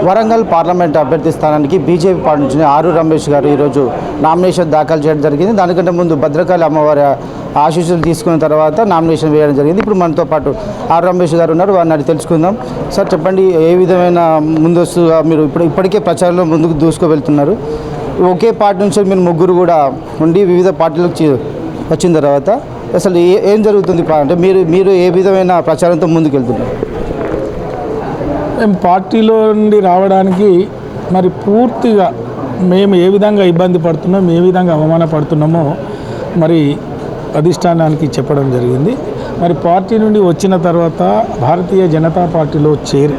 Warangal parliament అభ్యర్థి స్థానానికి BJP party నుంచి ఆరు రమేష్ గారు ఈరోజు నామినేషన్ దాఖలు చేయడం జరిగింది. దానికంటే ముందు భద్రకాళి అమ్మవారి ఆశీస్సులు తీసుకున్న తర్వాత నామినేషన్ వేయడం జరిగింది. ఇప్పుడు మనతో పాటు ఆరు రమేష్ గారు ఉన్నారు, వారిని అడిగి తెలుసుకుందాం. సార్ చెప్పండి, ఏ విధమైన ముందస్తుగా మీరు ఇప్పటికే ప్రచారంలో ముందుకు దూసుకువెళ్తున్నారు. ఒకే పార్టీ నుంచి మీరు ముగ్గురు కూడా ఉండి వివిధ పార్టీలకు వచ్చిన తర్వాత అసలు ఏం జరుగుతుంది అంటే మీరు ఏ విధమైన ప్రచారంతో ముందుకు వెళ్తున్నారు? మేము పార్టీలో నుండి రావడానికి మరి పూర్తిగా మేము ఏ విధంగా ఇబ్బంది పడుతున్నాం, ఏ విధంగా అవమానపడుతున్నామో మరి అధిష్టానానికి చెప్పడం జరిగింది. మరి పార్టీ నుండి వచ్చిన తర్వాత భారతీయ జనతా పార్టీలో చేరి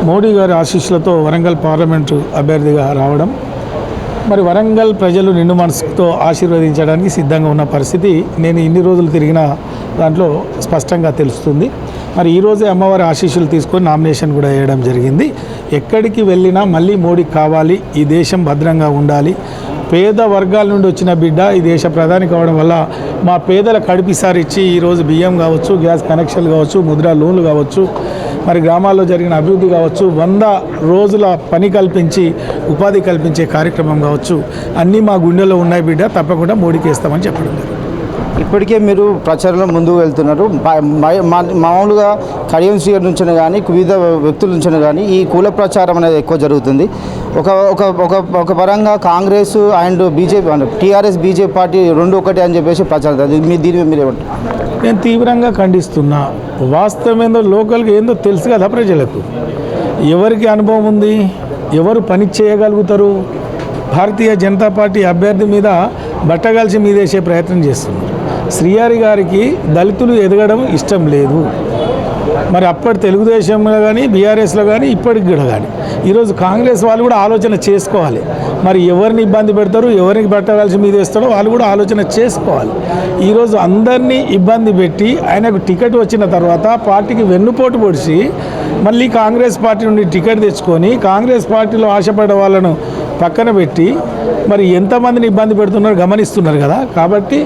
మోడీ గారి ఆశీస్సులతో వరంగల్ పార్లమెంటు అభ్యర్థిగా రావడం, మరి వరంగల్ ప్రజలు నిండు మనసుతో ఆశీర్వదించడానికి సిద్ధంగా ఉన్న పరిస్థితి నేను ఇన్ని రోజులు తిరిగిన దాంట్లో స్పష్టంగా తెలుస్తుంది. మరి ఈరోజే అమ్మవారి ఆశీస్సులు తీసుకొని నామినేషన్ కూడా వేయడం జరిగింది. ఎక్కడికి వెళ్ళినా మళ్ళీ మోడీ కావాలి, ఈ దేశం భద్రంగా ఉండాలి, పేద వర్గాల నుండి వచ్చిన బిడ్డ ఈ దేశ ప్రధాని కావడం వల్ల మా పేదల కడుపుసారి ఇచ్చి ఈరోజు బియ్యం కావచ్చు, గ్యాస్ కనెక్షన్లు కావచ్చు, ముద్రా లోన్లు కావచ్చు, మరి గ్రామాల్లో జరిగిన అభివృద్ధి కావచ్చు, 100 రోజుల పని కల్పించి ఉపాధి కల్పించే కార్యక్రమం కావచ్చు, అన్నీ మా గుండెలో ఉన్నాయి బిడ్డ, తప్పకుండా మోడీకి వేస్తామని చెప్పడం జరిగింది. ఇప్పటికే మీరు ప్రచారంలో ముందుకు వెళ్తున్నారు. మామూలుగా కడియం శ్రీ నుంచి కానీ వివిధ వ్యక్తుల నుంచి కానీ ఈ కుల ప్రచారం అనేది ఎక్కువ జరుగుతుంది. ఒక పరంగా కాంగ్రెస్ అండ్ బీజేపీ అంటే టీఆర్ఎస్ బీజేపీ పార్టీ రెండు ఒకటే అని చెప్పేసి ప్రచారం, దీని మీద ఏమంటారు? నేను తీవ్రంగా ఖండిస్తున్నా. వాస్తవం ఏందో లోకల్గా ఏందో తెలుసు కదా ప్రజలకు. ఎవరికి అనుభవం ఉంది, ఎవరు పని చేయగలుగుతారు? భారతీయ జనతా పార్టీ అభ్యర్థి మీద బట్టగలిసి మీదేసే ప్రయత్నం చేస్తున్నారు. శ్రీహరి గారికి దళితులు ఎదగడం ఇష్టం లేదు. మరి అప్పటి తెలుగుదేశంలో కానీ బీఆర్ఎస్లో కానీ ఇప్పటికి కూడా కానీ ఈరోజు కాంగ్రెస్ వాళ్ళు కూడా ఆలోచన చేసుకోవాలి. మరి ఎవరిని ఇబ్బంది పెడతారు, ఎవరికి బట్టగలిసి మీద వేస్తారో వాళ్ళు కూడా ఆలోచన చేసుకోవాలి. ఈరోజు అందరినీ ఇబ్బంది పెట్టి ఆయనకు టికెట్ వచ్చిన తర్వాత పార్టీకి వెన్నుపోటు పొడిచి మళ్ళీ కాంగ్రెస్ పార్టీ నుండి టికెట్ తెచ్చుకొని కాంగ్రెస్ పార్టీలో ఆశపడ్డ వాళ్ళను పక్కన పెట్టి మరి ఎంతమందిని ఇబ్బంది పెడుతున్నారో గమనిస్తున్నారు కదా. కాబట్టి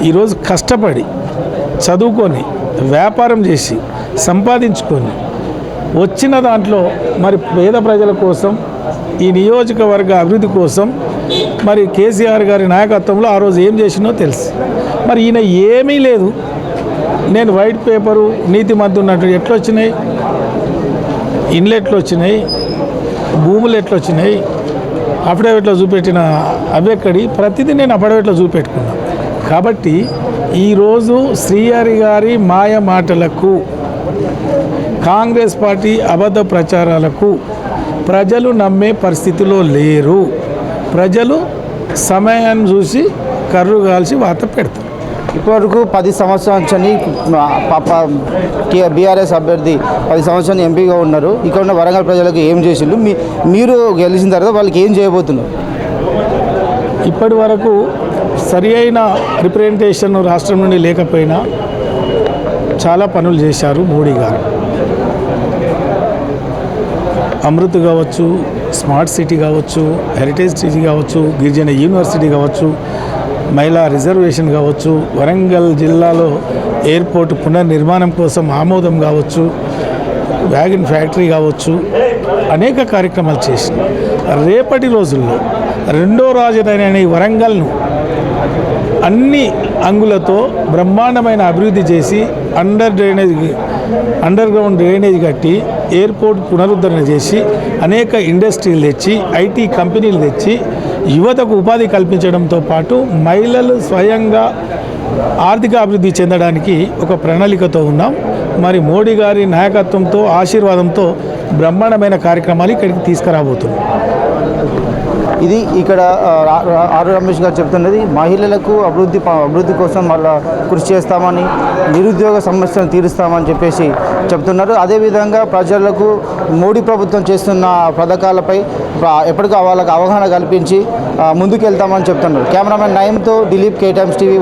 ఈరోజు కష్టపడి చదువుకొని వ్యాపారం చేసి సంపాదించుకొని వచ్చిన దాంట్లో మరి పేద ప్రజల కోసం, ఈ నియోజకవర్గ అభివృద్ధి కోసం మరి కేసీఆర్ గారి నాయకత్వంలో ఆ రోజు ఏం చేసినో తెలుసు. మరి ఈయన ఏమీ లేదు. నేను వైట్ పేపరు నీతిమంతు ఉన్నట్టు ఎట్లొచ్చినాయి, ఇండ్లు ఎట్లొచ్చినాయి, భూములు ఎట్లొచ్చినాయి, అఫిడవిట్లో చూపెట్టిన అవ్వెక్కడి ప్రతిదీ నేను అఫిడవిట్లో చూపెట్టుకున్నాను. కాబట్టి ఈరోజు శ్రీహరి గారి మాయ మాటలకు, కాంగ్రెస్ పార్టీ అబద్ధ ప్రచారాలకు ప్రజలు నమ్మే పరిస్థితిలో లేరు. ప్రజలు సమయాన్ని చూసి కర్రు కాల్చి వాత పెడతారు. ఇప్పటివరకు 10 సంవత్సరాల నుంచి బీఆర్ఎస్ అభ్యర్థి 10 సంవత్సరాలు ఎంపీగా ఉన్నారు. ఇక్కడ ఉన్న వరంగల్ ప్రజలకు ఏం చేసిండు, మీరు గెలిచిన తర్వాత వాళ్ళకి ఏం చేయబోతున్నారు? ఇప్పటి వరకు సరి అయిన రిప్రజెంటేషన్ రాష్ట్రం నుండి లేకపోయినా చాలా పనులు చేశారు మోడీ గారు. అమృత్ కావచ్చు, స్మార్ట్ సిటీ కావచ్చు, హెరిటేజ్ సిటీ కావచ్చు, గిరిజన యూనివర్సిటీ కావచ్చు, మహిళా రిజర్వేషన్ కావచ్చు, వరంగల్ జిల్లాలో ఎయిర్పోర్ట్ పునర్నిర్మాణం కోసం ఆమోదం కావచ్చు, వ్యాగన్ ఫ్యాక్టరీ కావచ్చు, అనేక కార్యక్రమాలు చేసి రేపటి రోజుల్లో రెండో రాజధాని అనే వరంగల్ను అన్ని అంగులతో బ్రహ్మాండమైన అభివృద్ధి చేసి అండర్ గ్రౌండ్ డ్రైనేజ్ కట్టి ఎయిర్పోర్ట్ పునరుద్ధరణ చేసి అనేక ఇండస్ట్రీలు తెచ్చి ఐటీ కంపెనీలు తెచ్చి యువతకు ఉపాధి కల్పించడంతో పాటు మహిళలు స్వయంగా ఆర్థిక అభివృద్ధి చెందడానికి ఒక ప్రణాళికతో ఉన్నాం. మరి మోడీ గారి నాయకత్వంతో ఆశీర్వాదంతో బ్రహ్మాండమైన కార్యక్రమాలు ఇక్కడికి తీసుకురాబోతున్నాం. ఇది ఇక్కడ ఆరు రమేష్ గారు చెప్తున్నది. మహిళలకు అభివృద్ధి కోసం వాళ్ళ కృషి చేస్తామని, నిరుద్యోగ సమస్యను తీరుస్తామని చెప్పేసి చెప్తున్నారు. అదేవిధంగా ప్రజలకు మోడీ ప్రభుత్వం చేస్తున్న పథకాలపై ఎప్పటికీ వాళ్ళకి అవగాహన కల్పించి ముందుకు వెళ్తామని చెప్తున్నారు. కెమెరామెన్ నయీంతో దిలీప్, KTimes TV.